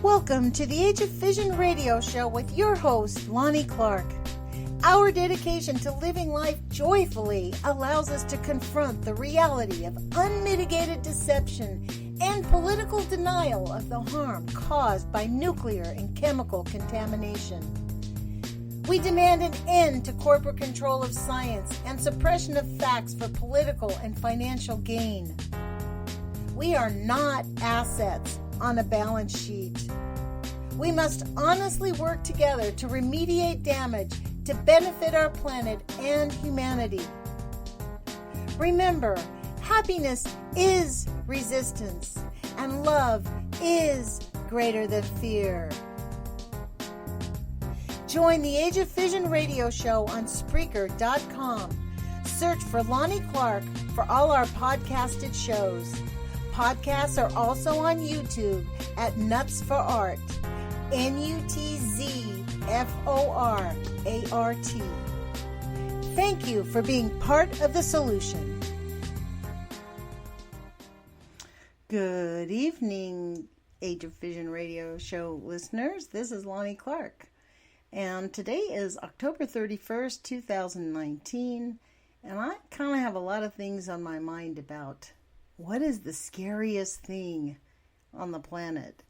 Welcome to the Age of Fission radio show with your host, Lonnie Clark. Our dedication to living life joyfully allows us to confront the reality of unmitigated deception and political denial of the harm caused by nuclear and chemical contamination. We demand an end to corporate control of science and suppression of facts for political and financial gain. We are not assets on a balance sheet. We must honestly work together to remediate damage to benefit our planet and humanity. Remember, happiness is resistance, and love is greater than fear. Join the Age of Fission radio show on Spreaker.com. Search for Lonnie Clark for all our podcasted shows. Podcasts are also on YouTube at nutzforart. nutzforart. Thank you for being part of the solution. Good evening, Age of Fission radio show listeners. This is Lonnie Clark. And today is October 31st, 2019. And I kind of have a lot of things on my mind about what is the scariest thing on the planet.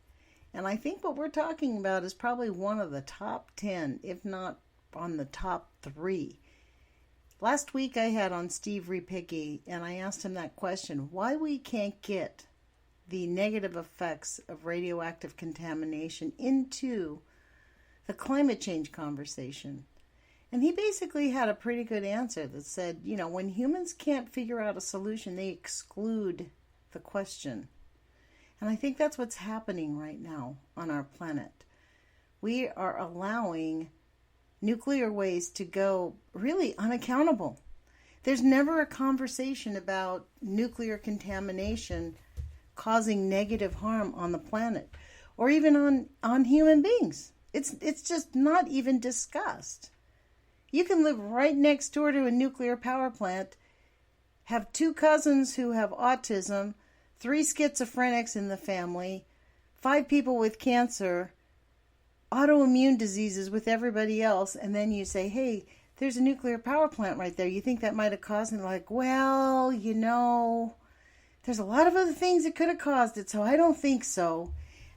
And I think what we're talking about is probably one of the top 10, if not on the top 3. Last week I had on Steve Repicki, and I asked him that question, why we can't get the negative effects of radioactive contamination into the climate change conversation. And he basically had a pretty good answer that said, you know, when humans can't figure out a solution, they exclude the question. And I think that's what's happening right now on our planet. We are allowing nuclear waste to go really unaccountable. There's never a conversation about nuclear contamination causing negative harm on the planet or even on human beings. It's just not even discussed. You can live right next door to a nuclear power plant, have 2 cousins who have autism, 3 schizophrenics in the family, 5 people with cancer, autoimmune diseases with everybody else, and then you say, hey, there's a nuclear power plant right there. You think that might have caused it? Like, well, you know, there's a lot of other things that could have caused it, so I don't think so.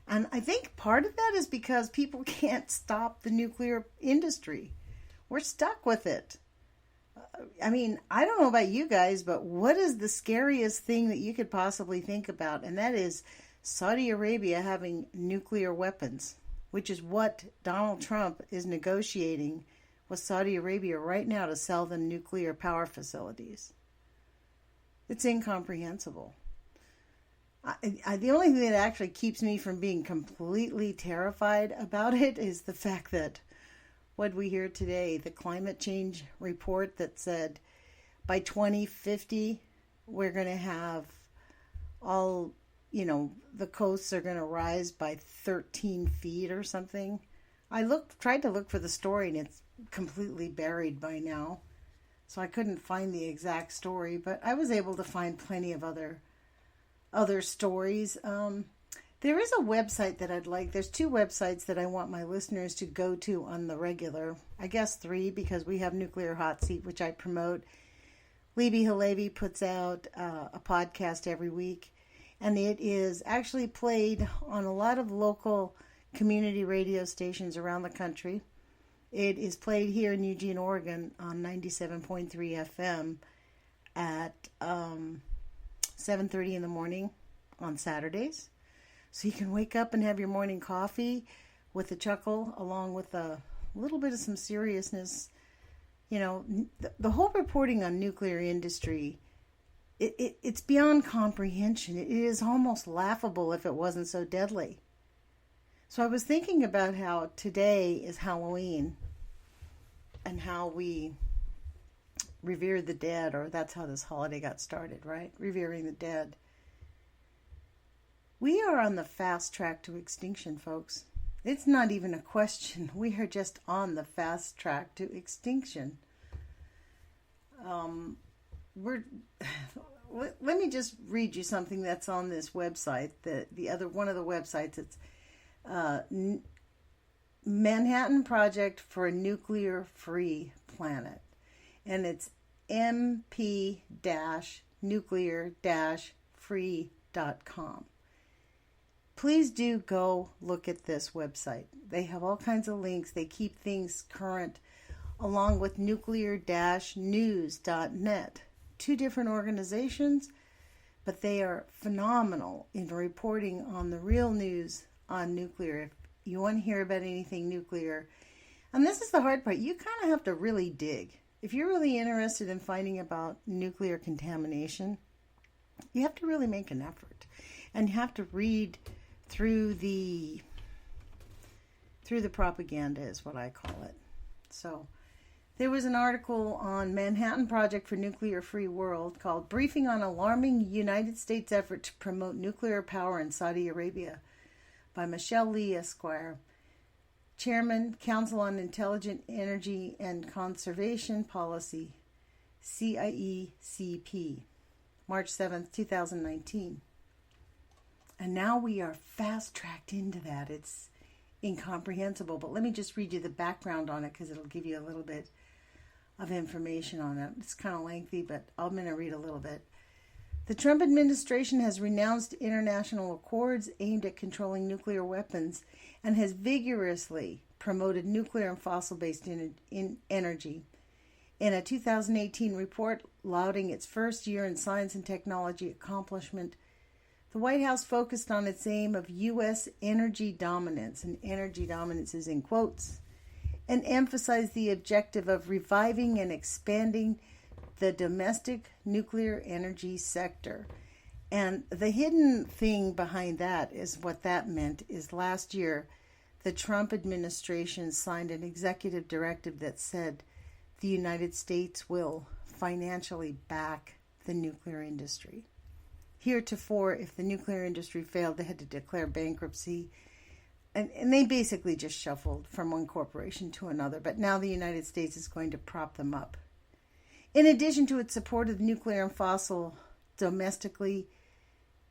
And I think part of that is because people can't stop the nuclear industry. We're stuck with it. I mean, I don't know about you guys, but what is the scariest thing that you could possibly think about? And that is Saudi Arabia having nuclear weapons, which is what Donald Trump is negotiating with Saudi Arabia right now to sell them nuclear power facilities. It's incomprehensible. The only thing that actually keeps me from being completely terrified about it is the fact that what we hear today, the climate change report that said by 2050, we're going to have all, you know, the coasts are going to rise by 13 feet or something. I tried to look for the story and it's completely buried by now. So I couldn't find the exact story, but I was able to find plenty of other stories. There is a website that there's 2 websites that I want my listeners to go to on the regular. I guess 3 because we have Nuclear Hot Seat, which I promote. Libby Halevi puts out a podcast every week, and it is actually played on a lot of local community radio stations around the country. It is played here in Eugene, Oregon on 97.3 FM at 7:30 in the morning on Saturdays. So you can wake up and have your morning coffee with a chuckle along with a little bit of some seriousness. You know, the whole reporting on nuclear industry, it's beyond comprehension. It is almost laughable if it wasn't so deadly. So I was thinking about how today is Halloween and how we revere the dead, or that's how this holiday got started, right? Revering the dead. We are on the fast track to extinction, folks. It's not even a question. We are just on the fast track to extinction. Let me just read you something that's on this website. One of the websites. Manhattan Project for a Nuclear-Free Planet. And it's mp-nuclear-free.com. Please do go look at this website. They have all kinds of links. They keep things current, along with nuclear-news.net. Two different organizations, but they are phenomenal in reporting on the real news on nuclear. If you want to hear about anything nuclear, and this is the hard part, you kind of have to really dig. If you're really interested in finding about nuclear contamination, you have to really make an effort, and you have to read through the propaganda, is what I call it. So there was an article on Manhattan Project for Nuclear-Free World called Briefing on Alarming United States Effort to Promote Nuclear Power in Saudi Arabia by Michelle Lee, Esquire, Chairman, Council on Intelligent Energy and Conservation Policy, CIECP, March 7th, 2019. And now we are fast-tracked into that. It's incomprehensible. But let me just read you the background on it because it'll give you a little bit of information on it. It's kind of lengthy, but I'm going to read a little bit. The Trump administration has renounced international accords aimed at controlling nuclear weapons and has vigorously promoted nuclear and fossil-based energy. In a 2018 report lauding its first year in science and technology accomplishment, the White House focused on its aim of U.S. energy dominance, and energy dominance is in quotes, and emphasized the objective of reviving and expanding the domestic nuclear energy sector. And the hidden thing behind that is what that meant is last year the Trump administration signed an executive directive that said the United States will financially back the nuclear industry. Heretofore, if the nuclear industry failed, they had to declare bankruptcy. And they basically just shuffled from one corporation to another. But now the United States is going to prop them up. In addition to its support of nuclear and fossil domestically,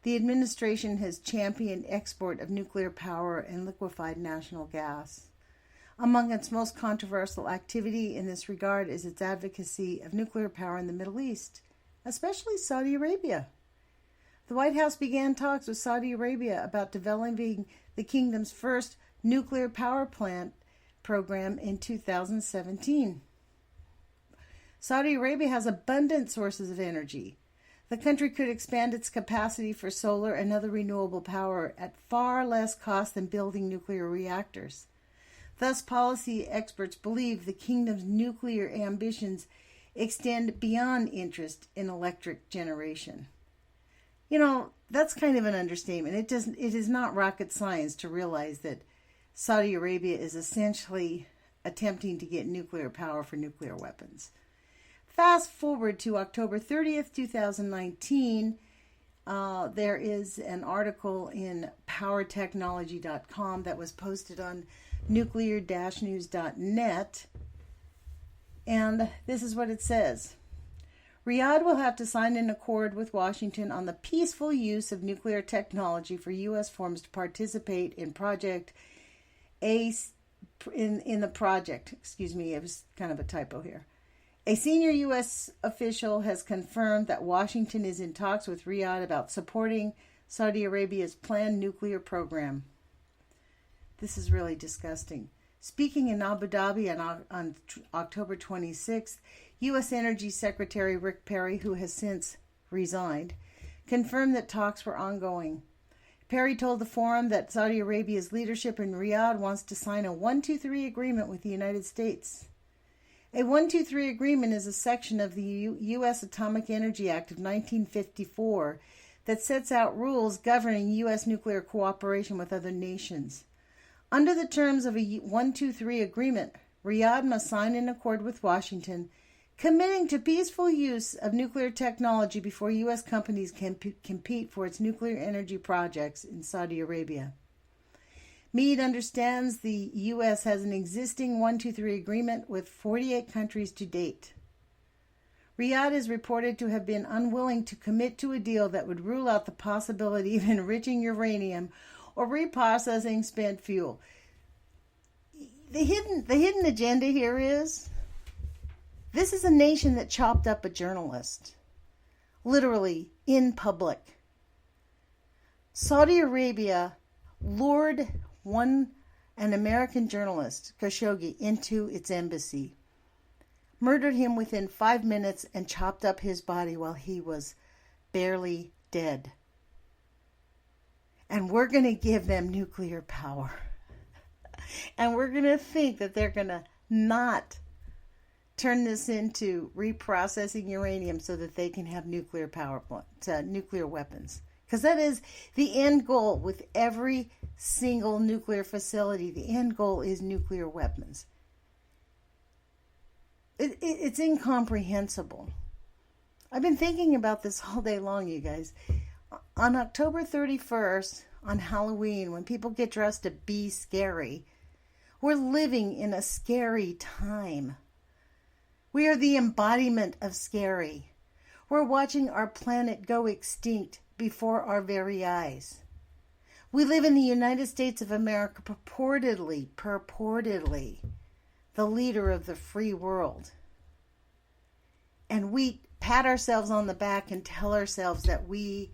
the administration has championed export of nuclear power and liquefied natural gas. Among its most controversial activity in this regard is its advocacy of nuclear power in the Middle East, especially Saudi Arabia. The White House began talks with Saudi Arabia about developing the kingdom's first nuclear power plant program in 2017. Saudi Arabia has abundant sources of energy. The country could expand its capacity for solar and other renewable power at far less cost than building nuclear reactors. Thus, policy experts believe the kingdom's nuclear ambitions extend beyond interest in electric generation. You know, that's kind of an understatement. It is not rocket science to realize that Saudi Arabia is essentially attempting to get nuclear power for nuclear weapons. Fast forward to October 30th, 2019. There is an article in powertechnology.com that was posted on nuclear-news.net. And this is what it says. Riyadh will have to sign an accord with Washington on the peaceful use of nuclear technology for U.S. firms to participate in Project A. In the project, it was kind of a typo here. A senior U.S. official has confirmed that Washington is in talks with Riyadh about supporting Saudi Arabia's planned nuclear program. This is really disgusting. Speaking in Abu Dhabi on October 26th, U.S. Energy Secretary Rick Perry, who has since resigned, confirmed that talks were ongoing. Perry told the forum that Saudi Arabia's leadership in Riyadh wants to sign a 1-2-3 agreement with the United States. A 1-2-3 agreement is a section of the U.S. Atomic Energy Act of 1954 that sets out rules governing U.S. nuclear cooperation with other nations. Under the terms of a 1-2-3 agreement, Riyadh must sign an accord with Washington committing to peaceful use of nuclear technology before U.S. companies can compete for its nuclear energy projects in Saudi Arabia. Meade understands the U.S. has an existing 1-2-3 agreement with 48 countries to date. Riyadh is reported to have been unwilling to commit to a deal that would rule out the possibility of enriching uranium or reprocessing spent fuel. The hidden agenda here is this is a nation that chopped up a journalist, literally in public. Saudi Arabia lured an American journalist, Khashoggi, into its embassy, murdered him within 5 minutes, and chopped up his body while he was barely dead. And we're going to give them nuclear power. And we're going to think that they're going to not turn this into reprocessing uranium so that they can have nuclear weapons. Because that is the end goal with every single nuclear facility. The end goal is nuclear weapons. It's incomprehensible. I've been thinking about this all day long, you guys. On October 31st, on Halloween, when people get dressed to be scary, we're living in a scary time. We are the embodiment of scary. We're watching our planet go extinct before our very eyes. We live in the United States of America, purportedly, the leader of the free world. And we pat ourselves on the back and tell ourselves that we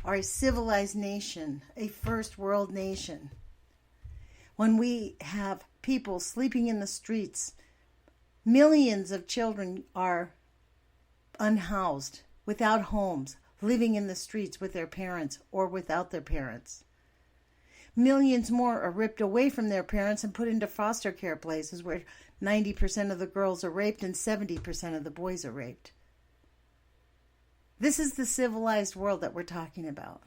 are a civilized nation, a first world nation. When we have people sleeping in the streets, millions of children are unhoused, without homes, living in the streets with their parents or without their parents. Millions more are ripped away from their parents and put into foster care places where 90% of the girls are raped and 70% of the boys are raped. This is the civilized world that we're talking about.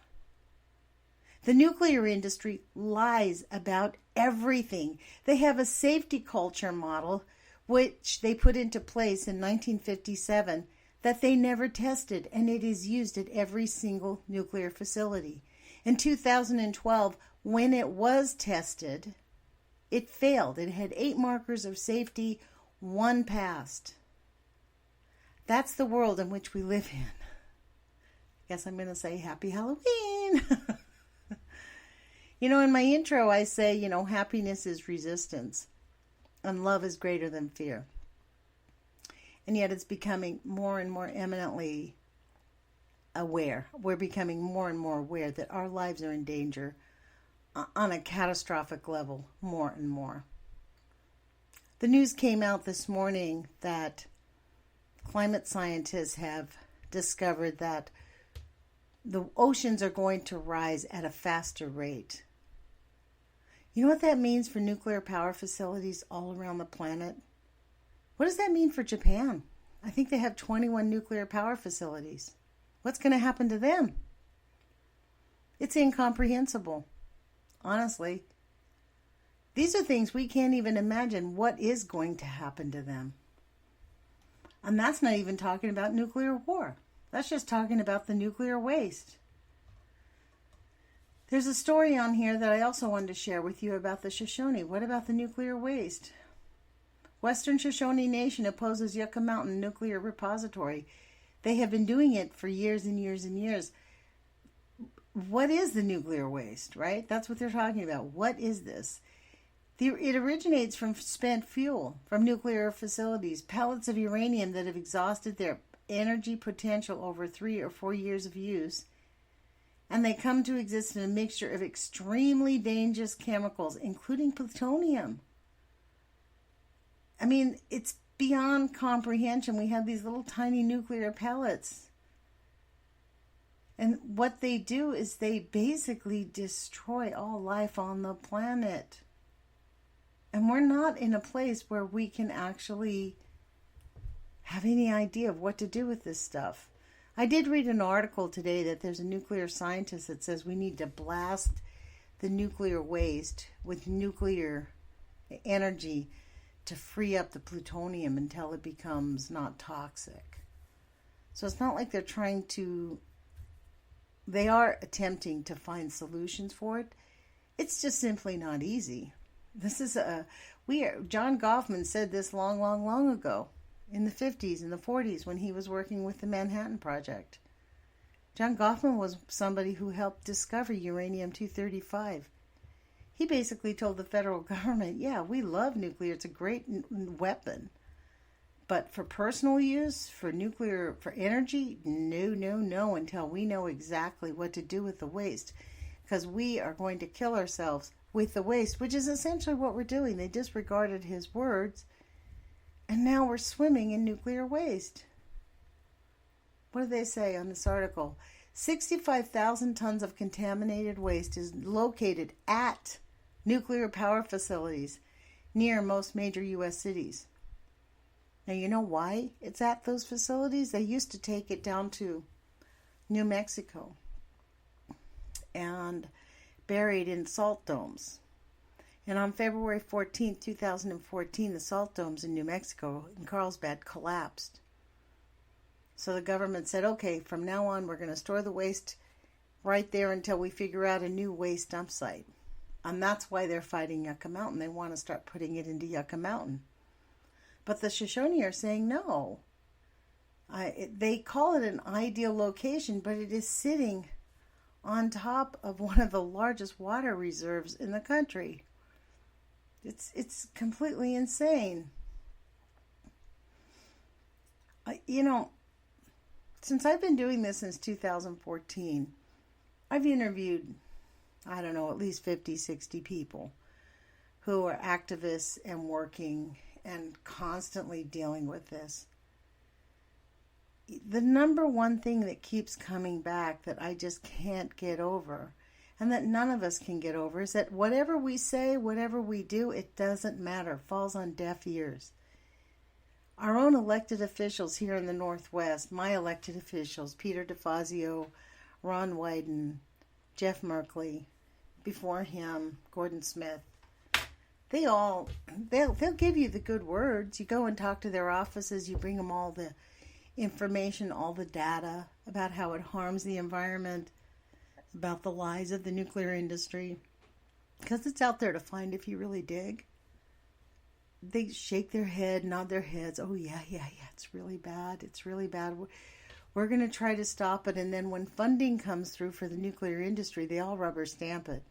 The nuclear industry lies about everything. They have a safety culture model which they put into place in 1957 that they never tested, and it is used at every single nuclear facility. In 2012, when it was tested, it failed. It had 8 markers of safety, 1 passed. That's the world in which we live in. I guess I'm going to say Happy Halloween. In my intro, I say, happiness is resistance and love is greater than fear. And yet it's becoming more and more eminently aware. We're becoming more and more aware that our lives are in danger on a catastrophic level, more and more. The news came out this morning that climate scientists have discovered that the oceans are going to rise at a faster rate. You know what that means for nuclear power facilities all around the planet? What does that mean for Japan? I think they have 21 nuclear power facilities. What's going to happen to them? It's incomprehensible. Honestly, these are things we can't even imagine what is going to happen to them. And that's not even talking about nuclear war. That's just talking about the nuclear waste. There's a story on here that I also wanted to share with you about the Shoshone. What about the nuclear waste? Western Shoshone Nation opposes Yucca Mountain Nuclear Repository. They have been doing it for years and years and years. What is the nuclear waste, right? That's what they're talking about. What is this? It originates from spent fuel, from nuclear facilities, pellets of uranium that have exhausted their energy potential over 3 or 4 years of use. And they come to exist in a mixture of extremely dangerous chemicals, including plutonium. I mean, it's beyond comprehension. We have these little tiny nuclear pellets. And what they do is they basically destroy all life on the planet. And we're not in a place where we can actually have any idea of what to do with this stuff. I did read an article today that there's a nuclear scientist that says we need to blast the nuclear waste with nuclear energy to free up the plutonium until it becomes not toxic. So it's not like they are attempting to find solutions for it. It's just simply not easy. John Goffman said this long ago, in the 50s and the 40s, when he was working with the Manhattan Project. John Goffman was somebody who helped discover uranium-235. he basically told the federal government, yeah, we love nuclear. It's a great weapon. But for personal use, for nuclear, for energy, no, no, no, until we know exactly what to do with the waste. Because we are going to kill ourselves with the waste, which is essentially what we're doing. They disregarded his words, and now we're swimming in nuclear waste. What do they say on this article? 65,000 tons of contaminated waste is located at nuclear power facilities near most major U.S. cities. Now, you know why it's at those facilities? They used to take it down to New Mexico and buried in salt domes. And on February 14, 2014, the salt domes in New Mexico in Carlsbad collapsed. So the government said, okay, from now on we're going to store the waste right there until we figure out a new waste dump site. And that's why they're fighting Yucca Mountain. They want to start putting it into Yucca Mountain. But the Shoshone are saying no. They call it an ideal location, but it is sitting on top of one of the largest water reserves in the country. It's completely insane. Since I've been doing this since 2014, I've interviewed, I don't know, at least 50, 60 people who are activists and working and constantly dealing with this. The number one thing that keeps coming back that I just can't get over, and that none of us can get over, is that whatever we say, whatever we do, it doesn't matter. It falls on deaf ears. Our own elected officials here in the Northwest, my elected officials, Peter DeFazio, Ron Wyden, Jeff Merkley, before him, Gordon Smith, they'll give you the good words. You go and talk to their offices, you bring them all the information, all the data about how it harms the environment, about the lies of the nuclear industry, because it's out there to find if you really dig. They shake their head, nod their heads. Oh, yeah, it's really bad. It's really bad. We're going to try to stop it. And then when funding comes through for the nuclear industry, they all rubber stamp it.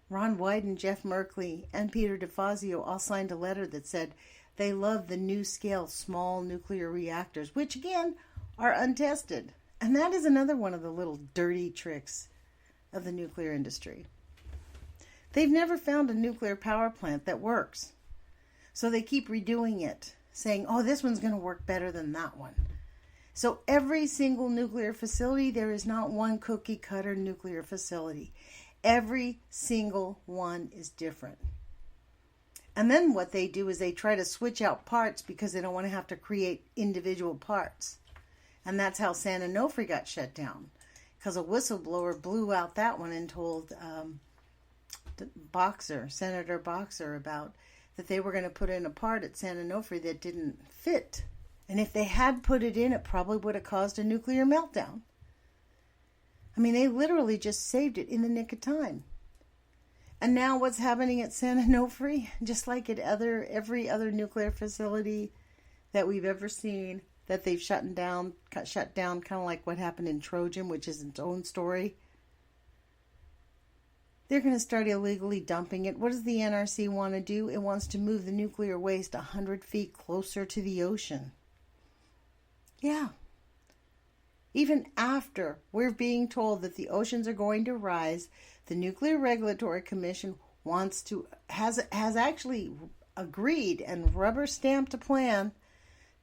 Ron Wyden, Jeff Merkley, and Peter DeFazio all signed a letter that said they love the new scale small nuclear reactors, which again are untested. And that is another one of the little dirty tricks of the nuclear industry. They've never found a nuclear power plant that works. So they keep redoing it, saying, oh, this one's going to work better than that one. So every single nuclear facility, there is not one cookie cutter nuclear facility. Every single one is different. And then what they do is they try to switch out parts because they don't want to have to create individual parts. And that's how San Onofre got shut down. Because a whistleblower blew out that one and told Senator Boxer, about that they were going to put in a part at San Onofre that didn't fit. And if they had put it in, it probably would have caused a nuclear meltdown. I mean, they literally just saved it in the nick of time. And now what's happening at San Onofre, just like at every other nuclear facility that we've ever seen, that they've shut down, kind of like what happened in Trojan, which is its own story. They're going to start illegally dumping it. What does the NRC want to do? It wants to move the nuclear waste 100 feet closer to the ocean. Yeah. Even after we're being told that the oceans are going to rise, the Nuclear Regulatory Commission has actually agreed and rubber stamped a plan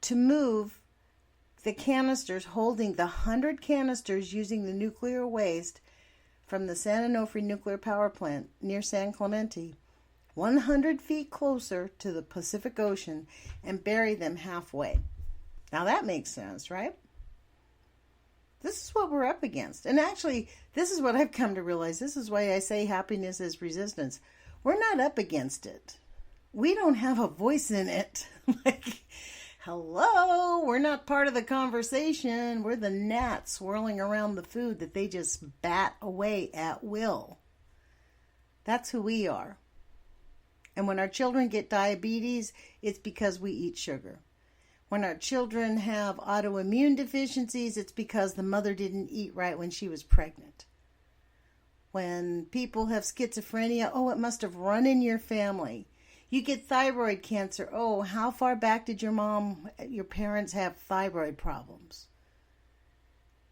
to move the canisters, holding the 100 canisters using the nuclear waste from the San Onofre nuclear power plant near San Clemente 100 feet closer to the Pacific Ocean and bury them halfway. Now that makes sense, right? This is what we're up against. And actually, this is what I've come to realize. This is why I say happiness is resistance. We're not up against it. We don't have a voice in it. Hello, we're not part of the conversation. We're the gnats swirling around the food that they just bat away at will. That's who we are. And when our children get diabetes, it's because we eat sugar. When our children have autoimmune deficiencies, it's because the mother didn't eat right when she was pregnant. When people have schizophrenia, oh, it must have run in your family. You get thyroid cancer. Oh, how far back did your parents have thyroid problems?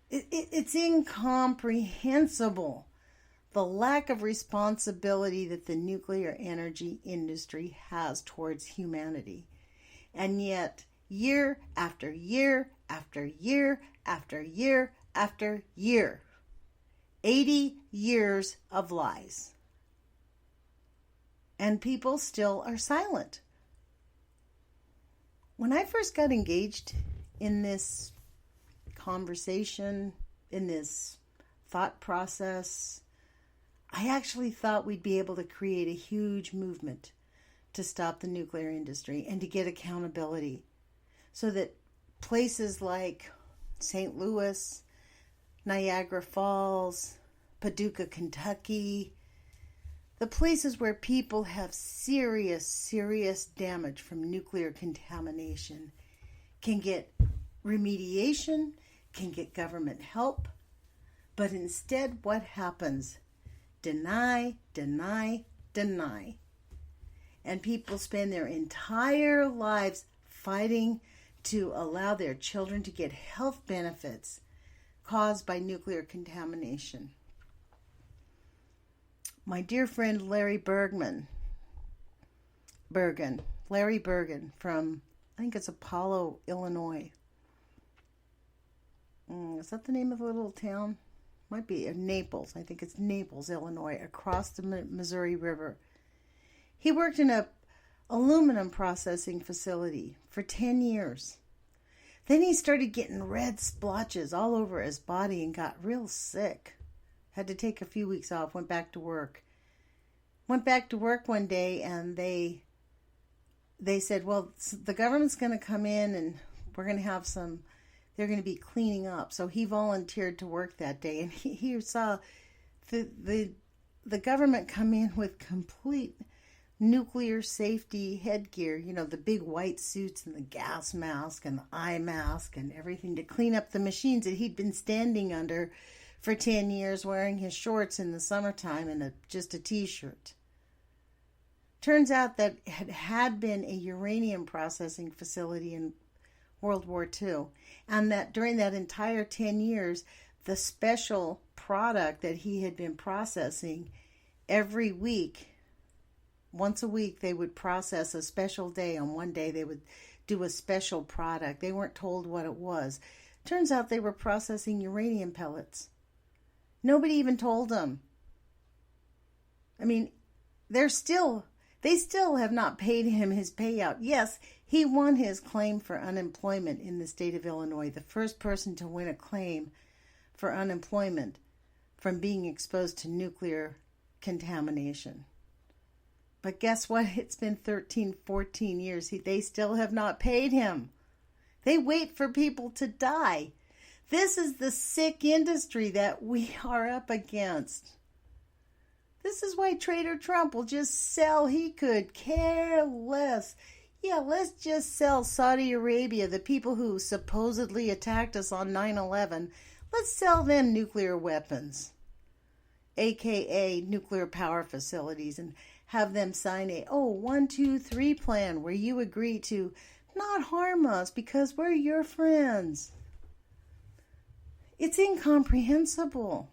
It's incomprehensible, the lack of responsibility that the nuclear energy industry has towards humanity. And yet, year after year after year after year after year, 80 years of lies. And people still are silent. When I first got engaged in this conversation, in this thought process, I actually thought we'd be able to create a huge movement to stop the nuclear industry and to get accountability so that places like St. Louis, Niagara Falls, Paducah, Kentucky, the places where people have serious damage from nuclear contamination can get remediation, can get government help. But instead, what happens? Deny, deny, deny. And people spend their entire lives fighting to allow their children to get health benefits caused by nuclear contamination. My dear friend Larry Bergen from, I think it's Apollo, Illinois. Is that the name of the little town? Might be Naples. I think it's Naples, Illinois, across the Missouri River. He worked in a aluminum processing facility for 10 years. Then he started getting red splotches all over his body and got real sick. Had to take a few weeks off, went back to work. Went back to work one day and they said, well, the government's going to come in and we're going to have they're going to be cleaning up. So he volunteered to work that day, and he saw the government come in with complete nuclear safety headgear, the big white suits and the gas mask and the eye mask and everything to clean up the machines that he'd been standing under for 10 years, wearing his shorts in the summertime and just a t-shirt. Turns out that it had been a uranium processing facility in World War II, and that during that entire 10 years, the special product that he had been processing every week, once a week, they would process a special day. On one day, they would do a special product. They weren't told what it was. Turns out they were processing uranium pellets. Nobody even told them. I mean, they still have not paid him his payout. Yes, he won his claim for unemployment in the state of Illinois, the first person to win a claim for unemployment from being exposed to nuclear contamination. But guess what? It's been 13, 14 years. They still have not paid him. They wait for people to die. This is the sick industry that we are up against. This is why Trader Trump will just sell. He could care less. Yeah, let's just sell Saudi Arabia, the people who supposedly attacked us on 9/11. Let's sell them nuclear weapons, aka nuclear power facilities, and have them sign a 1, 2, 3 plan where you agree to not harm us because we're your friends. It's incomprehensible.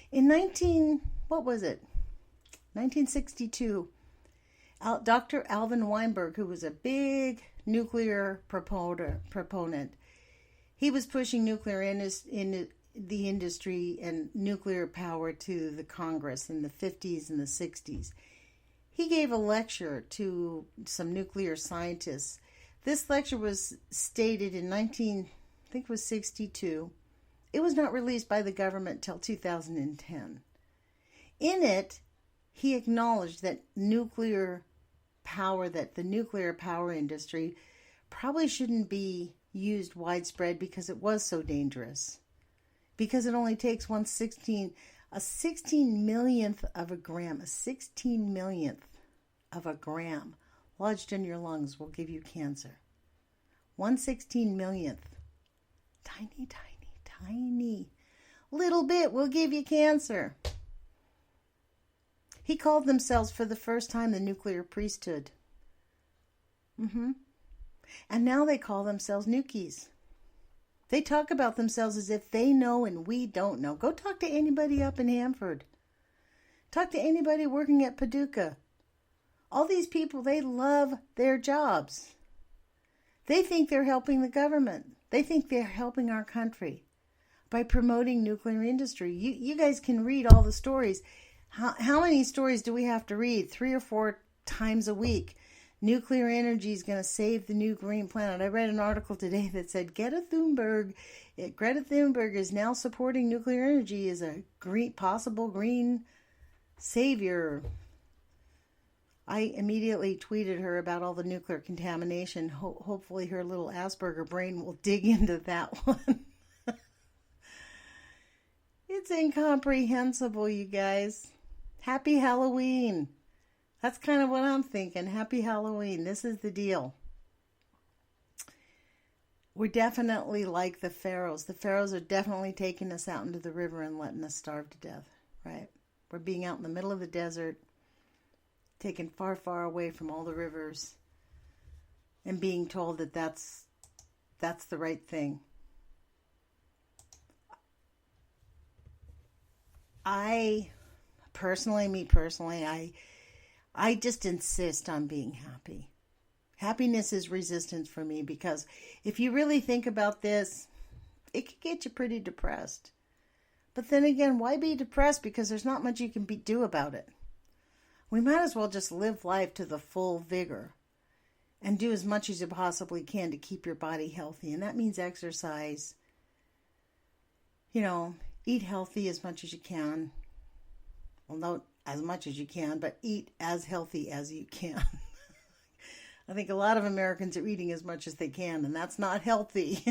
In 1962, Dr. Alvin Weinberg, who was a big nuclear proponent, he was pushing nuclear in the industry and nuclear power to the Congress in the 50s and the 60s. He gave a lecture to some nuclear scientists. This lecture was stated in 1962. It was not released by the government till 2010. In it, he acknowledged that the nuclear power industry probably shouldn't be used widespread because it was so dangerous. Because it only takes a 16 millionth of a gram, lodged in your lungs will give you cancer. 1/16 millionth. Tiny, tiny, tiny. Little bit will give you cancer. He called themselves for the first time the nuclear priesthood. And now they call themselves nukies. They talk about themselves as if they know and we don't know. Go talk to anybody up in Hanford. Talk to anybody working at Paducah. All these people, they love their jobs. They think they're helping the government. They think they're helping our country by promoting nuclear industry. You guys can read all the stories. How many stories do we have to read? 3 or 4 times a week. Nuclear energy is going to save the new green planet. I read an article today that said Greta Thunberg is now supporting nuclear energy as a possible green savior. I immediately tweeted her about all the nuclear contamination. Hopefully her little Asperger brain will dig into that one. It's incomprehensible, you guys. Happy Halloween. That's kind of what I'm thinking. Happy Halloween. This is the deal. We're definitely like the pharaohs. The pharaohs are definitely taking us out into the river and letting us starve to death, right? We're being out in the middle of the desert, taken far, far away from all the rivers, and being told that that's the right thing. I just insist on being happy. Happiness is resistance for me, because if you really think about this, it could get you pretty depressed. But then again, why be depressed? Because there's not much you can do about it. We might as well just live life to the full vigor and do as much as you possibly can to keep your body healthy. And that means exercise. Eat healthy as much as you can. Well, not as much as you can, but eat as healthy as you can. I think a lot of Americans are eating as much as they can, and that's not healthy.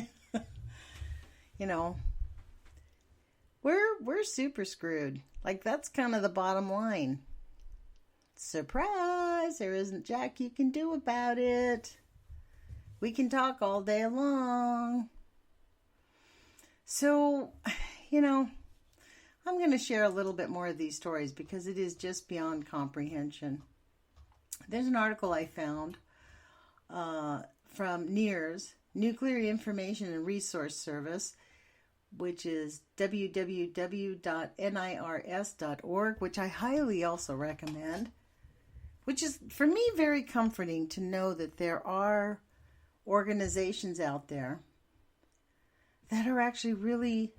We're super screwed. Like, that's kind of the bottom line. Surprise! There isn't jack you can do about it. We can talk all day long. So, I'm going to share a little bit more of these stories because it is just beyond comprehension. There's an article I found from NIRS, Nuclear Information and Resource Service, which is www.nirs.org, which I highly also recommend, which is, for me, very comforting to know that there are organizations out there that are actually really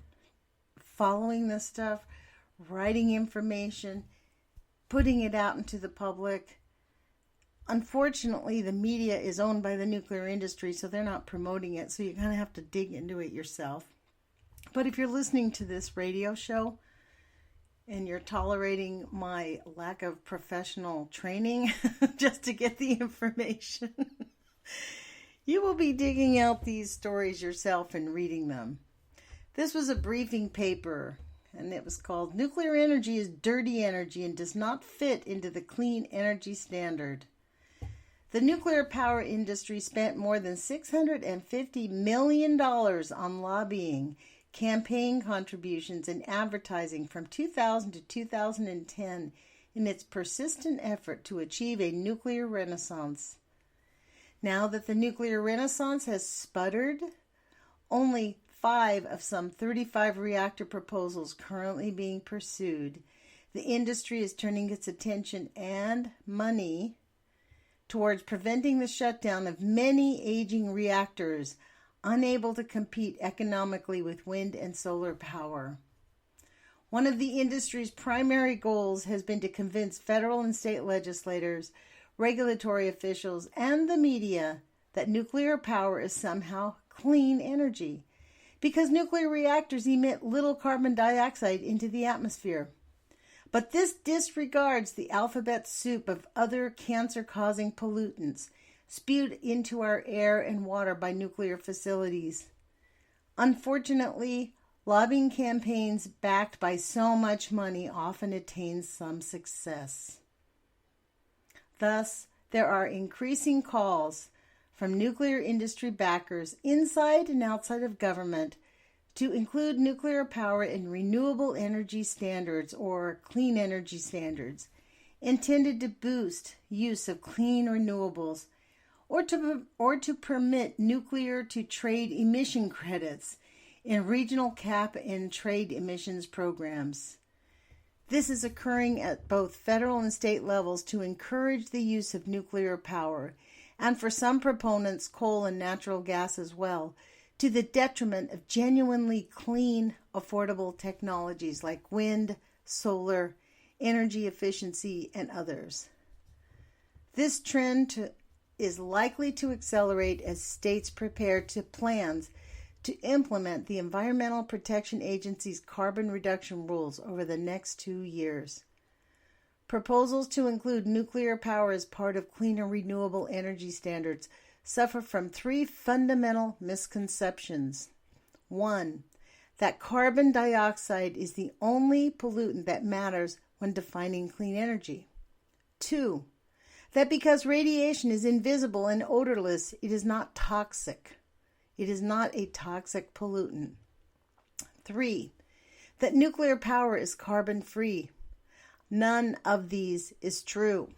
following this stuff, writing information, putting it out into the public. Unfortunately, the media is owned by the nuclear industry, so they're not promoting it, so you kind of have to dig into it yourself. But if you're listening to this radio show and you're tolerating my lack of professional training just to get the information, you will be digging out these stories yourself and reading them. This was a briefing paper, and it was called Nuclear Energy is Dirty Energy and Does Not Fit into the Clean Energy Standard. The nuclear power industry spent more than $650 million on lobbying, campaign contributions, and advertising from 2000 to 2010 in its persistent effort to achieve a nuclear renaissance. Now that the nuclear renaissance has sputtered, only 5 of some 35 reactor proposals currently being pursued, the industry is turning its attention and money towards preventing the shutdown of many aging reactors unable to compete economically with wind and solar power. One of the industry's primary goals has been to convince federal and state legislators, regulatory officials, and the media that nuclear power is somehow clean energy, because nuclear reactors emit little carbon dioxide into the atmosphere. But this disregards the alphabet soup of other cancer-causing pollutants spewed into our air and water by nuclear facilities. Unfortunately, lobbying campaigns backed by so much money often attain some success. Thus, there are increasing calls from nuclear industry backers inside and outside of government to include nuclear power in renewable energy standards or clean energy standards, intended to boost use of clean renewables or to permit nuclear to trade emission credits in regional cap and trade emissions programs. This is occurring at both federal and state levels to encourage the use of nuclear power, and for some proponents, coal and natural gas as well, to the detriment of genuinely clean, affordable technologies like wind, solar, energy efficiency, and others. This trend is likely to accelerate as states prepare plans to implement the Environmental Protection Agency's carbon reduction rules over the next 2 years. Proposals to include nuclear power as part of cleaner renewable energy standards suffer from 3 fundamental misconceptions. 1. That carbon dioxide is the only pollutant that matters when defining clean energy. 2. That because radiation is invisible and odorless, it is not toxic. It is not a toxic pollutant. 3. That nuclear power is carbon-free. None of these is true.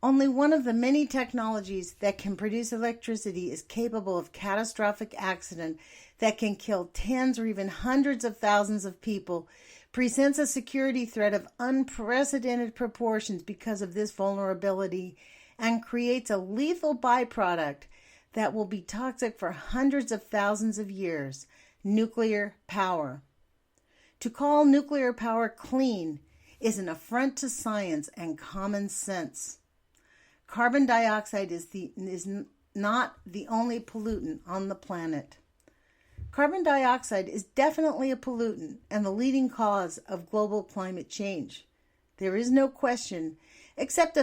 Only one of the many technologies that can produce electricity is capable of catastrophic accident that can kill tens or even hundreds of thousands of people, presents a security threat of unprecedented proportions because of this vulnerability, and creates a lethal byproduct that will be toxic for hundreds of thousands of years: nuclear power. To call nuclear power clean is an affront to science and common sense. Carbon dioxide is not the only pollutant on the planet. Carbon dioxide is definitely a pollutant and the leading cause of global climate change. There is no question, except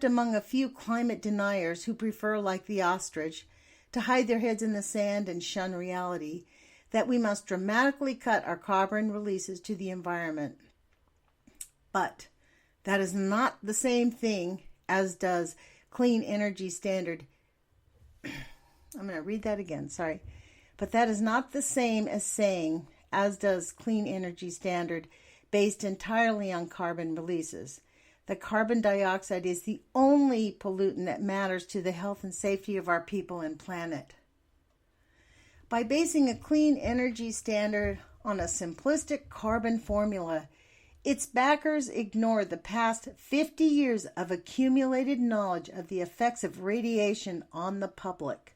among a few climate deniers who prefer, like the ostrich, to hide their heads in the sand and shun reality, that we must dramatically cut our carbon releases to the environment. But that is not the same thing as does Clean Energy Standard. I'm going to read that again, sorry. But that is not the same as saying, as does Clean Energy Standard, based entirely on carbon releases, that carbon dioxide is the only pollutant that matters to the health and safety of our people and planet. By basing a Clean Energy Standard on a simplistic carbon formula, its backers ignore the past 50 years of accumulated knowledge of the effects of radiation on the public.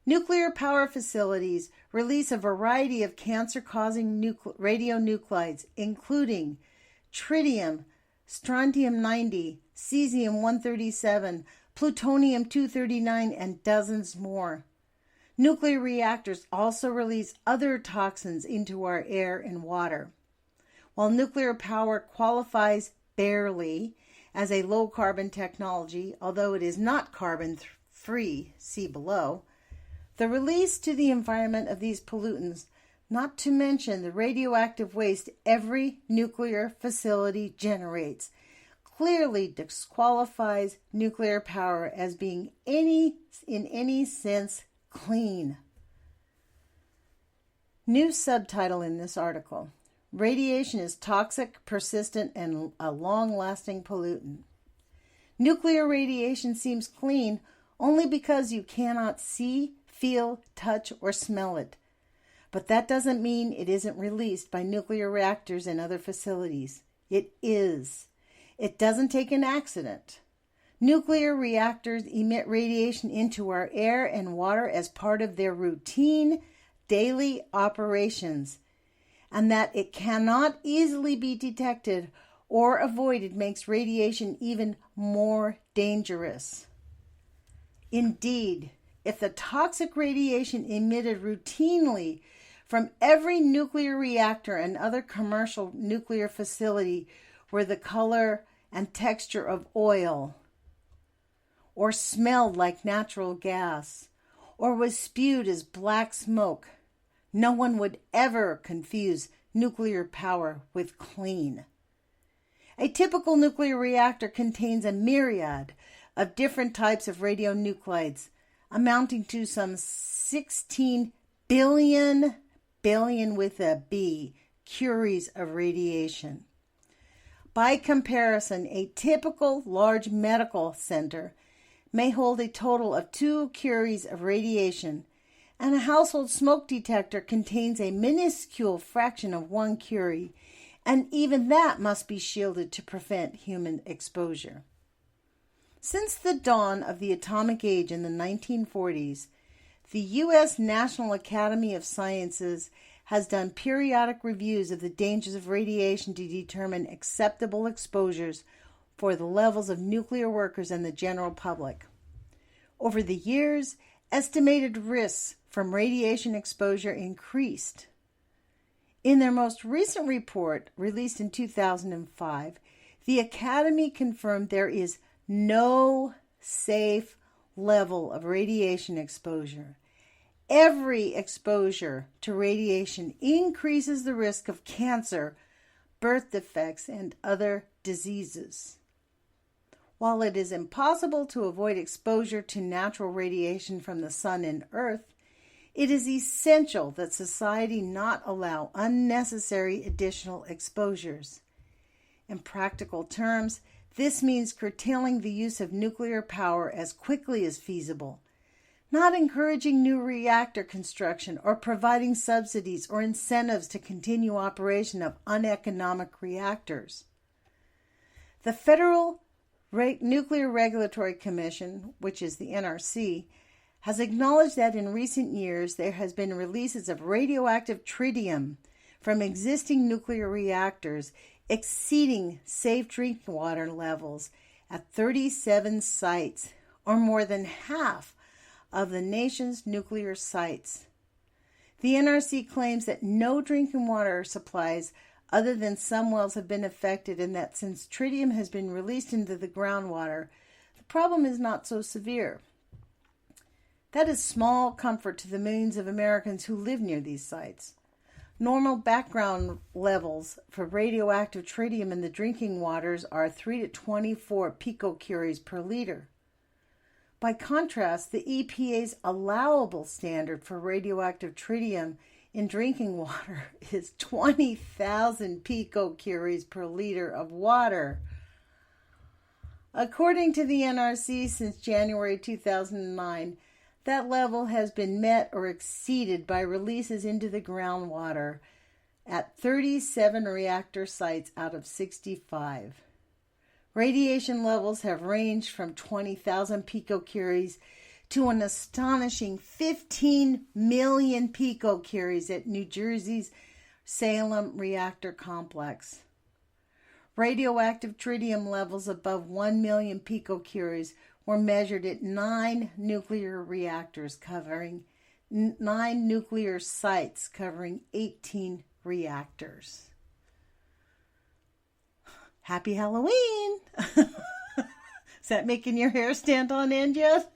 Nuclear power facilities release a variety of cancer-causing radionuclides, including tritium, strontium-90, cesium-137, plutonium-239, and dozens more. Nuclear reactors also release other toxins into our air and water. While nuclear power qualifies barely as a low-carbon technology, although it is not carbon-free, see below, the release to the environment of these pollutants, not to mention the radioactive waste every nuclear facility generates, clearly disqualifies nuclear power as being in any sense clean. New subtitle in this article: Radiation is toxic, persistent, and a long-lasting pollutant. Nuclear radiation seems clean only because you cannot see, feel, touch, or smell it. But that doesn't mean it isn't released by nuclear reactors and other facilities. It is. It doesn't take an accident. Nuclear reactors emit radiation into our air and water as part of their routine daily operations, and that it cannot easily be detected or avoided makes radiation even more dangerous. Indeed, if the toxic radiation emitted routinely from every nuclear reactor and other commercial nuclear facility were the color and texture of oil, or smelled like natural gas, or was spewed as black smoke, no one would ever confuse nuclear power with clean. A typical nuclear reactor contains a myriad of different types of radionuclides, amounting to some 16 billion with a B, curies of radiation. By comparison, a typical large medical center may hold a total of 2 curies of radiation, and a household smoke detector contains a minuscule fraction of 1 curie, and even that must be shielded to prevent human exposure. Since the dawn of the atomic age in the 1940s, the U.S. National Academy of Sciences has done periodic reviews of the dangers of radiation to determine acceptable exposures for the levels of nuclear workers and the general public. Over the years, estimated risks from radiation exposure increased. In their most recent report, released in 2005, the Academy confirmed there is no safe level of radiation exposure. Every exposure to radiation increases the risk of cancer, birth defects, and other diseases. While it is impossible to avoid exposure to natural radiation from the sun and earth, it is essential that society not allow unnecessary additional exposures. In practical terms, this means curtailing the use of nuclear power as quickly as feasible, not encouraging new reactor construction or providing subsidies or incentives to continue operation of uneconomic reactors. The Federal Nuclear Regulatory Commission, which is the NRC, has acknowledged that in recent years there has been releases of radioactive tritium from existing nuclear reactors exceeding safe drinking water levels at 37 sites, or more than half of the nation's nuclear sites. The NRC claims that no drinking water supplies other than some wells have been affected, and that since tritium has been released into the groundwater, the problem is not so severe. That is small comfort to the millions of Americans who live near these sites. Normal background levels for radioactive tritium in the drinking waters are 3 to 24 picocuries per liter. By contrast, the EPA's allowable standard for radioactive tritium in drinking water is 20,000 picocuries per liter of water. According to the NRC, since January 2009, that level has been met or exceeded by releases into the groundwater at 37 reactor sites out of 65. Radiation levels have ranged from 20,000 picocuries to an astonishing 15 million picocuries at New Jersey's Salem Reactor Complex. Radioactive tritium levels above 1 million picocuries were measured at 9 nuclear reactors covering 9 nuclear sites covering 18 reactors. Happy Halloween! Is that making your hair stand on end yet?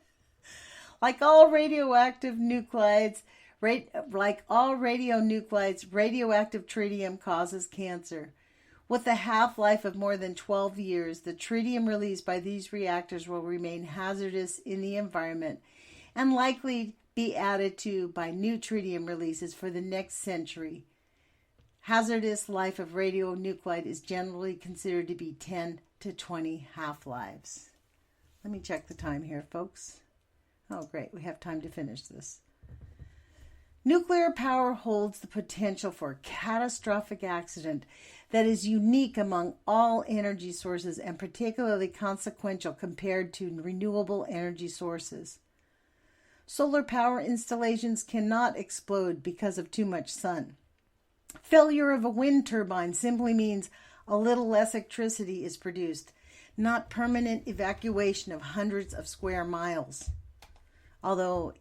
Like all radionuclides, radioactive tritium causes cancer. With a half-life of more than 12 years, the tritium released by these reactors will remain hazardous in the environment and likely be added to by new tritium releases for the next century. Hazardous life of radionuclide is generally considered to be 10 to 20 half-lives. Let me check the time here, folks. Oh, great. We have time to finish this. Nuclear power holds the potential for a catastrophic accident that is unique among all energy sources and particularly consequential compared to renewable energy sources. Solar power installations cannot explode because of too much sun. Failure of a wind turbine simply means a little less electricity is produced, not permanent evacuation of hundreds of square miles. Although,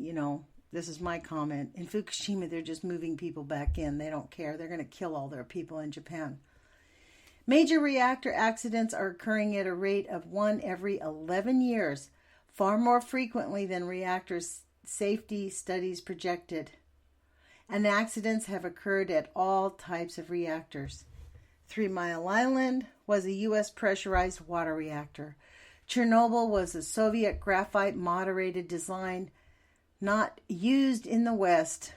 this is my comment. In Fukushima, they're just moving people back in. They don't care. They're going to kill all their people in Japan. Major reactor accidents are occurring at a rate of 1 every 11 years, far more frequently than reactor safety studies projected. And accidents have occurred at all types of reactors. 3 Mile Island was a U.S. pressurized water reactor. Chernobyl was a Soviet graphite moderated design not used in the West.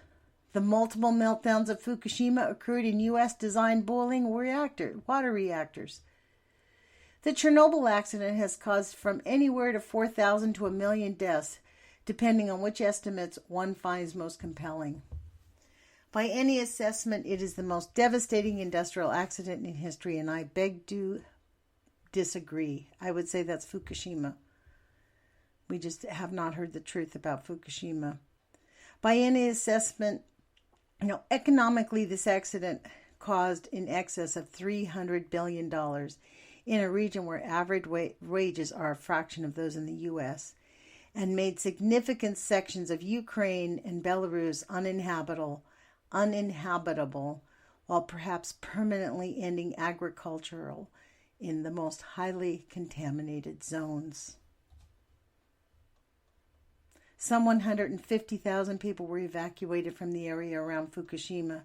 The multiple meltdowns of Fukushima occurred in U.S. designed boiling water reactors. The Chernobyl accident has caused from anywhere to 4,000 to 1,000,000 deaths, depending on which estimates one finds most compelling. By any assessment, it is the most devastating industrial accident in history, and I beg to disagree. I would say that's Fukushima. We just have not heard the truth about Fukushima. By any assessment, economically, this accident caused in excess of $300 billion in a region where average wages are a fraction of those in the U.S., and made significant sections of Ukraine and Belarus uninhabitable, while perhaps permanently ending agricultural in the most highly contaminated zones. Some 150,000 people were evacuated from the area around Fukushima.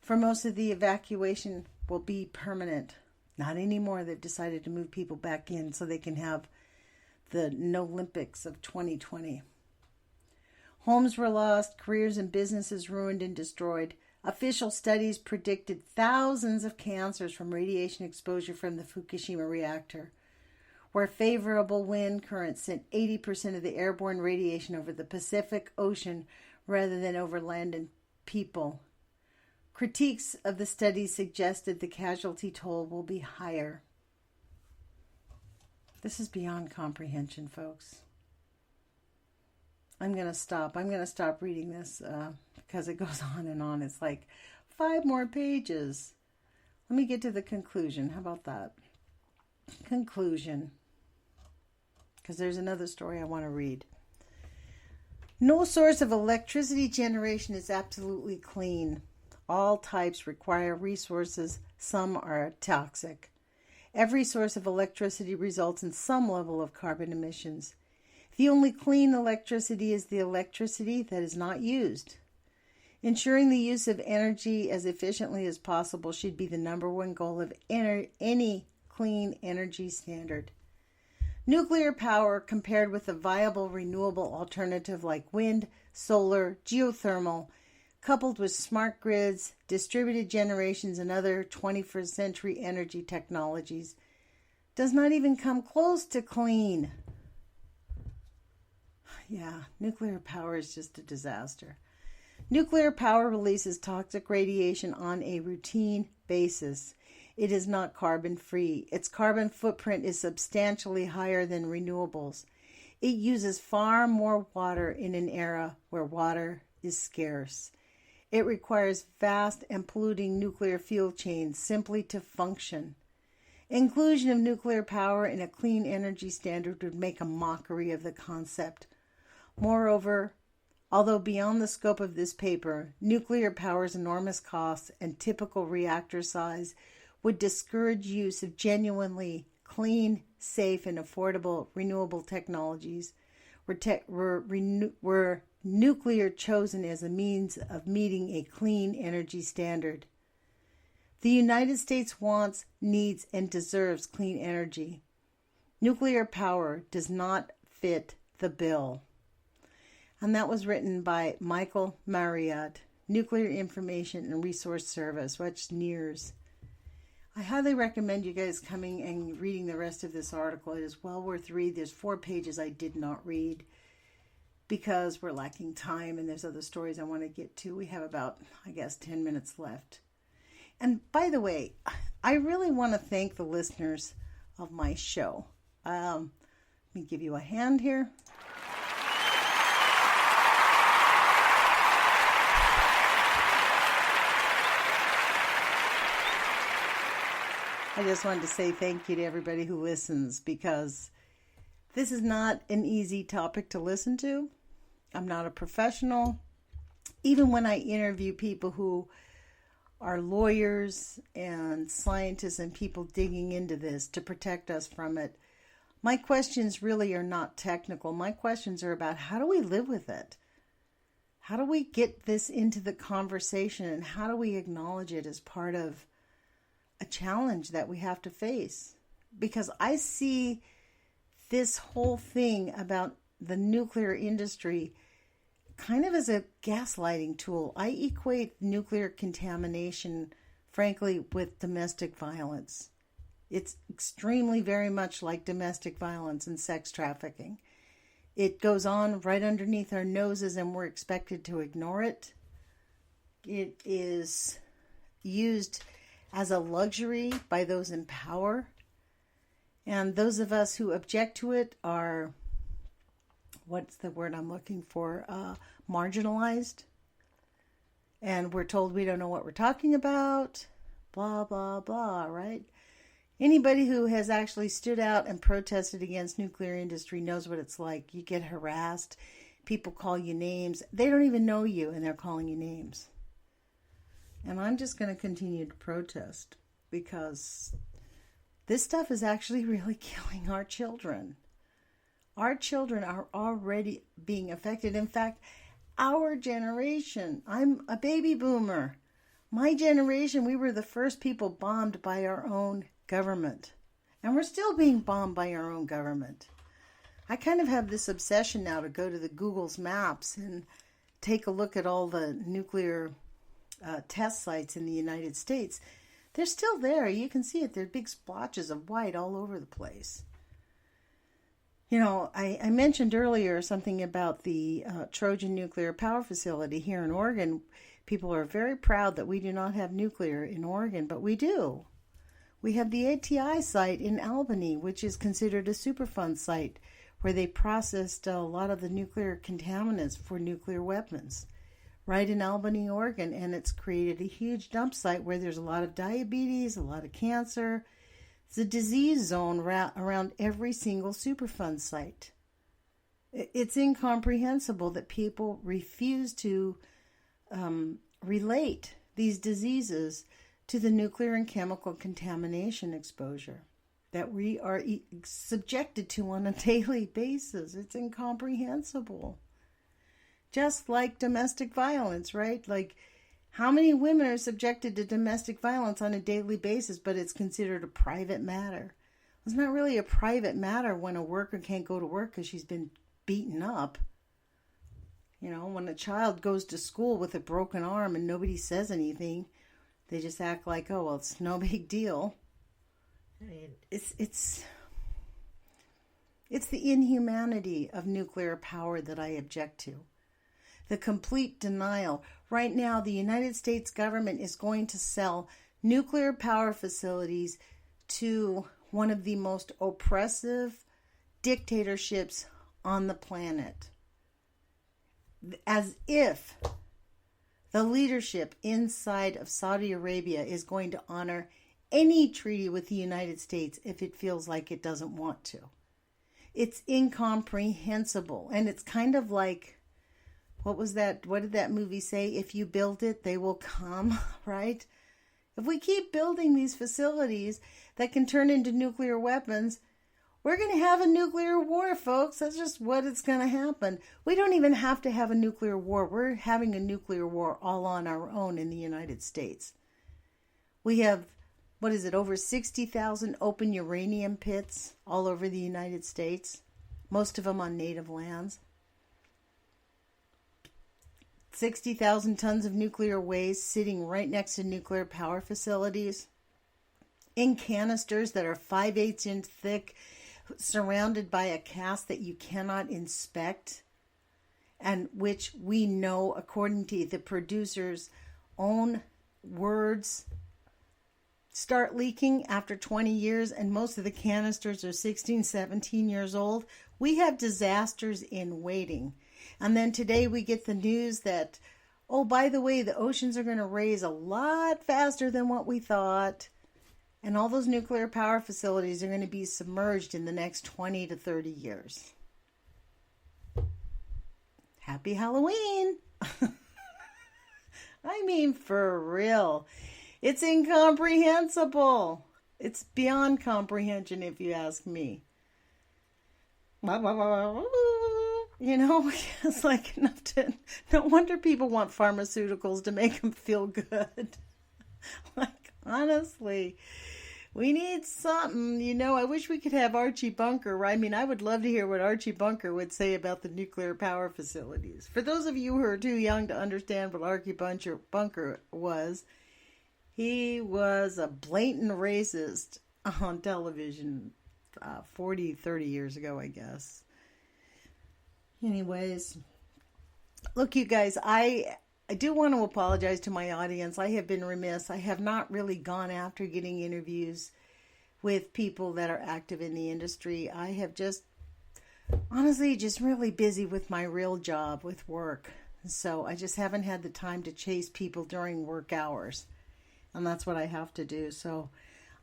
For most of the evacuation will be permanent. Not anymore. They've decided to move people back in so they can have the Olympics of 2020. Homes were lost, careers and businesses ruined and destroyed. Official studies predicted thousands of cancers from radiation exposure from the Fukushima reactor, where favorable wind currents sent 80% of the airborne radiation over the Pacific Ocean rather than over land and people. Critiques of the studies suggested the casualty toll will be higher. This is beyond comprehension, folks. I'm going to stop. I'm going to stop reading this because it goes on and on. It's like 5 more pages. Let me get to the conclusion. How about that? Conclusion. Because there's another story I want to read. No source of electricity generation is absolutely clean. All types require resources. Some are toxic. Every source of electricity results in some level of carbon emissions. The only clean electricity is the electricity that is not used. Ensuring the use of energy as efficiently as possible should be the number one goal of any clean energy standard. Nuclear power, compared with a viable renewable alternative like wind, solar, geothermal, coupled with smart grids, distributed generations, and other 21st century energy technologies, does not even come close to clean. Yeah, nuclear power is just a disaster. Nuclear power releases toxic radiation on a routine basis. It is not carbon-free. Its carbon footprint is substantially higher than renewables. It uses far more water in an era where water is scarce. It requires vast and polluting nuclear fuel chains simply to function. Inclusion of nuclear power in a clean energy standard would make a mockery of the concept. Moreover, although beyond the scope of this paper, nuclear power's enormous costs and typical reactor size would discourage use of genuinely clean, safe, and affordable renewable technologies were nuclear chosen as a means of meeting a clean energy standard. The United States wants, needs, and deserves clean energy. Nuclear power does not fit the bill. And that was written by Michael Marriott, Nuclear Information and Resource Service, which NIRS. I highly recommend you guys coming and reading the rest of this article. It is well worth read. There's 4 pages I did not read because we're lacking time and there's other stories I want to get to. We have about, 10 minutes left. And by the way, I really want to thank the listeners of my show. Let me give you a hand here. I just wanted to say thank you to everybody who listens, because this is not an easy topic to listen to. I'm not a professional. Even when I interview people who are lawyers and scientists and people digging into this to protect us from it, my questions really are not technical. My questions are about how do we live with it? How do we get this into the conversation, and how do we acknowledge it as part of a challenge that we have to face? Because I see this whole thing about the nuclear industry kind of as a gaslighting tool. I equate nuclear contamination, frankly, with domestic violence. It's extremely very much like domestic violence and sex trafficking. It goes on right underneath our noses and we're expected to ignore it. It is used as a luxury by those in power. And those of us who object to it are, what's the word I'm looking for, marginalized. And we're told we don't know what we're talking about, blah, blah, blah, right? Anybody who has actually stood out and protested against nuclear industry knows what it's like. You get harassed. People call you names. They don't even know you, and they're calling you names. And I'm just going to continue to protest because this stuff is actually really killing our children. Our children are already being affected. In fact, our generation, I'm a baby boomer. My generation, we were the first people bombed by our own government. And we're still being bombed by our own government. I kind of have this obsession now to go to the Google's maps and take a look at all the nuclear test sites in the United States. They're still there. You can see it. They're big splotches of white all over the place. You know, I mentioned earlier something about the Trojan nuclear power facility here in Oregon. People are very proud that we do not have nuclear in Oregon, but we do. We have the ATI site in Albany, which is considered a Superfund site, where they processed a lot of the nuclear contaminants for nuclear weapons, right in Albany, Oregon. And it's created a huge dump site where there's a lot of diabetes, a lot of cancer. It's a disease zone around every single Superfund site. It's incomprehensible that people refuse to relate these diseases to the nuclear and chemical contamination exposure that we are subjected to on a daily basis. It's incomprehensible. Just like domestic violence, right? Like, how many women are subjected to domestic violence on a daily basis, but it's considered a private matter? It's not really a private matter when a worker can't go to work because she's been beaten up. You know, when a child goes to school with a broken arm and nobody says anything, they just act like, oh, well, it's no big deal. I mean, it's the inhumanity of nuclear power that I object to. The complete denial. Right now, the United States government is going to sell nuclear power facilities to one of the most oppressive dictatorships on the planet. As if the leadership inside of Saudi Arabia is going to honor any treaty with the United States if it feels like it doesn't want to. It's incomprehensible. And it's kind of like, what did that movie say? If you build it, they will come, right? If we keep building these facilities that can turn into nuclear weapons, we're going to have a nuclear war, folks. That's just what it's going to happen. We don't even have to have a nuclear war. We're having a nuclear war all on our own in the United States. We have, over 60,000 open uranium pits all over the United States, most of them on native lands. 60,000 tons of nuclear waste sitting right next to nuclear power facilities in canisters that are 5/8 inch thick, surrounded by a cast that you cannot inspect, and which we know, according to the producer's own words, start leaking after 20 years, and most of the canisters are 16, 17 years old. We have disasters in waiting. And then today we get the news that, oh, by the way, the oceans are going to raise a lot faster than what we thought. And all those nuclear power facilities are going to be submerged in the next 20 to 30 years. Happy Halloween! I mean, for real. It's incomprehensible. It's beyond comprehension, if you ask me. You know, it's like enough to... No wonder people want pharmaceuticals to make them feel good. Like, honestly... We need something, you know. I wish we could have Archie Bunker. I mean, I would love to hear what Archie Bunker would say about the nuclear power facilities. For those of you who are too young to understand what Archie Bunker was, he was a blatant racist on television 40, 30 years ago, I guess. Anyways, look, you guys, I do want to apologize to my audience. I have been remiss. I have not really gone after getting interviews with people that are active in the industry. I have just, honestly, just really busy with my real job, with work. So I just haven't had the time to chase people during work hours. And that's what I have to do. So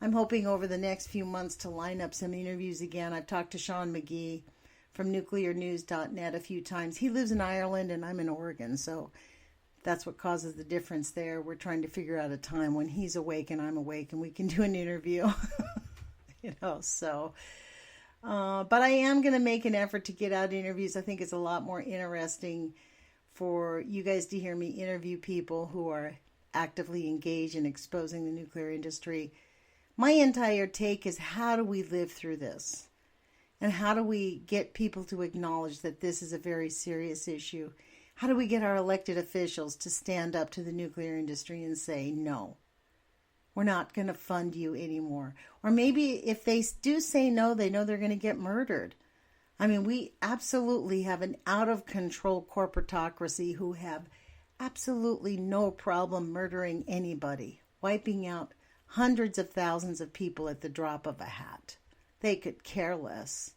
I'm hoping over the next few months to line up some interviews again. I've talked to Sean McGee from nuclearnews.net a few times. He lives in Ireland and I'm in Oregon. So that's what causes the difference there. We're trying to figure out a time when he's awake and I'm awake and we can do an interview. But I am going to make an effort to get out interviews. I think it's a lot more interesting for you guys to hear me interview people who are actively engaged in exposing the nuclear industry. My entire take is, how do we live through this? And how do we get people to acknowledge that this is a very serious issue? How do we get our elected officials to stand up to the nuclear industry and say, no, we're not going to fund you anymore? Or maybe if they do say no, they know they're going to get murdered. I mean, we absolutely have an out-of-control corporatocracy who have absolutely no problem murdering anybody, wiping out hundreds of thousands of people at the drop of a hat. They could care less.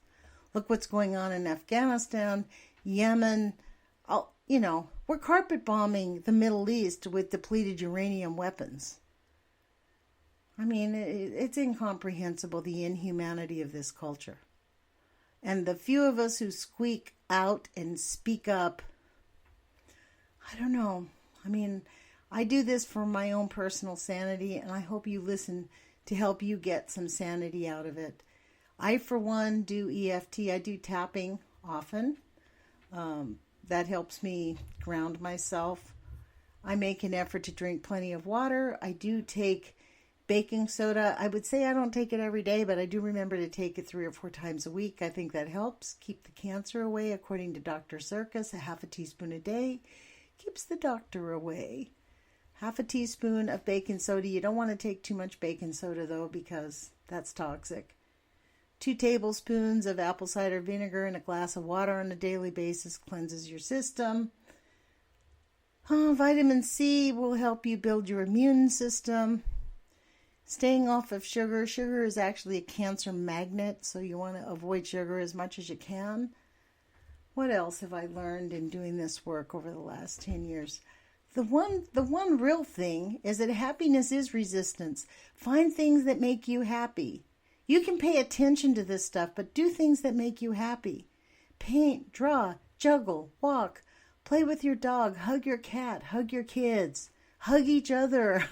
Look what's going on in Afghanistan, Yemen. We're carpet bombing the Middle East with depleted uranium weapons. I mean, it's incomprehensible, the inhumanity of this culture. And the few of us who squeak out and speak up, I don't know. I mean, I do this for my own personal sanity, and I hope you listen to help you get some sanity out of it. I, for one, do EFT. I do tapping often. That helps me ground myself. I make an effort to drink plenty of water. I do take baking soda. I would say I don't take it every day, but I do remember to take it 3 or 4 times a week. I think that helps keep the cancer away. According to Dr. Circus, a half a teaspoon a day keeps the doctor away. Half a teaspoon of baking soda. You don't want to take too much baking soda, though, because that's toxic. 2 tablespoons of apple cider vinegar in a glass of water on a daily basis cleanses your system. Vitamin C will help you build your immune system. Staying off of sugar. Sugar is actually a cancer magnet, so you want to avoid sugar as much as you can. What else have I learned in doing this work over the last 10 years? The one real thing is that happiness is resistance. Find things that make you happy. You can pay attention to this stuff, but do things that make you happy. Paint, draw, juggle, walk, play with your dog, hug your cat, hug your kids, hug each other.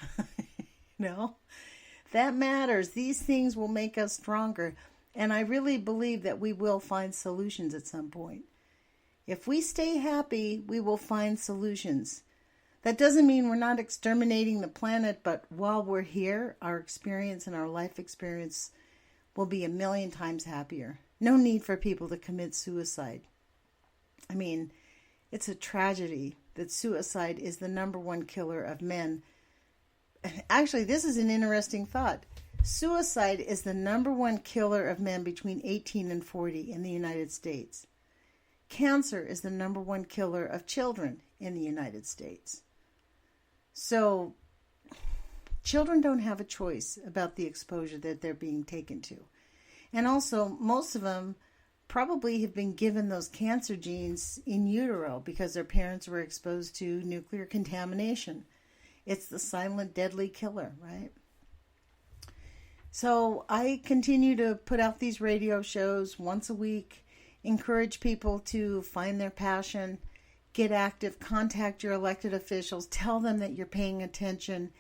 That matters. These things will make us stronger. And I really believe that we will find solutions at some point. If we stay happy, we will find solutions. That doesn't mean we're not exterminating the planet, but while we're here, our experience and our life experience will be 1,000,000 times happier. No need for people to commit suicide. I mean, it's a tragedy that suicide is the #1 killer of men. Actually, this is an interesting thought. Suicide is the #1 killer of men between 18 and 40 in the United States. Cancer is the #1 killer of children in the United States. So children don't have a choice about the exposure that they're being taken to. And also, most of them probably have been given those cancer genes in utero because their parents were exposed to nuclear contamination. It's the silent, deadly killer, right? So I continue to put out these radio shows once a week, encourage people to find their passion, get active, contact your elected officials, tell them that you're paying attention,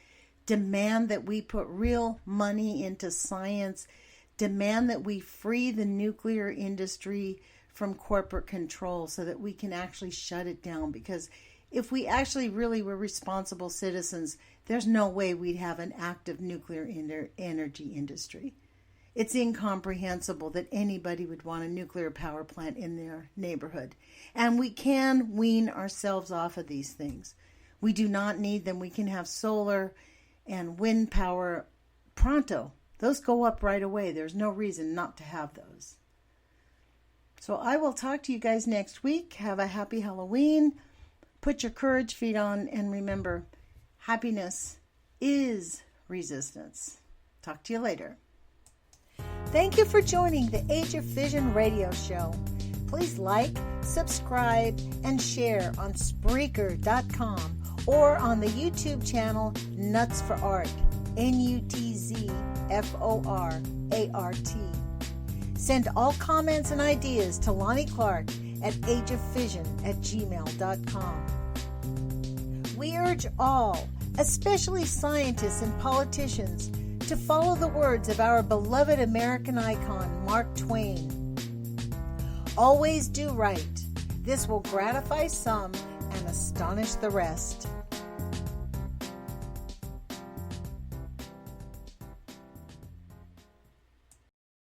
demand that we put real money into science, demand that we free the nuclear industry from corporate control so that we can actually shut it down. Because if we actually really were responsible citizens, there's no way we'd have an active nuclear energy industry. It's incomprehensible that anybody would want a nuclear power plant in their neighborhood. And we can wean ourselves off of these things. We do not need them. We can have solar and wind power pronto. Those go up right away. There's no reason not to have those. So I will talk to you guys next week. Have a happy Halloween. Put your courage feet on, and remember, happiness is resistance. Talk to you later. Thank you for joining the Age of Vision radio show. Please like, subscribe, and share on Spreaker.com or on the YouTube channel nutzforart, nutzforart. Send all comments and ideas to Lonnie Clark at ageofvision@gmail.com. We urge all, especially scientists and politicians, to follow the words of our beloved American icon, Mark Twain. Always do right. This will gratify some and astonish the rest.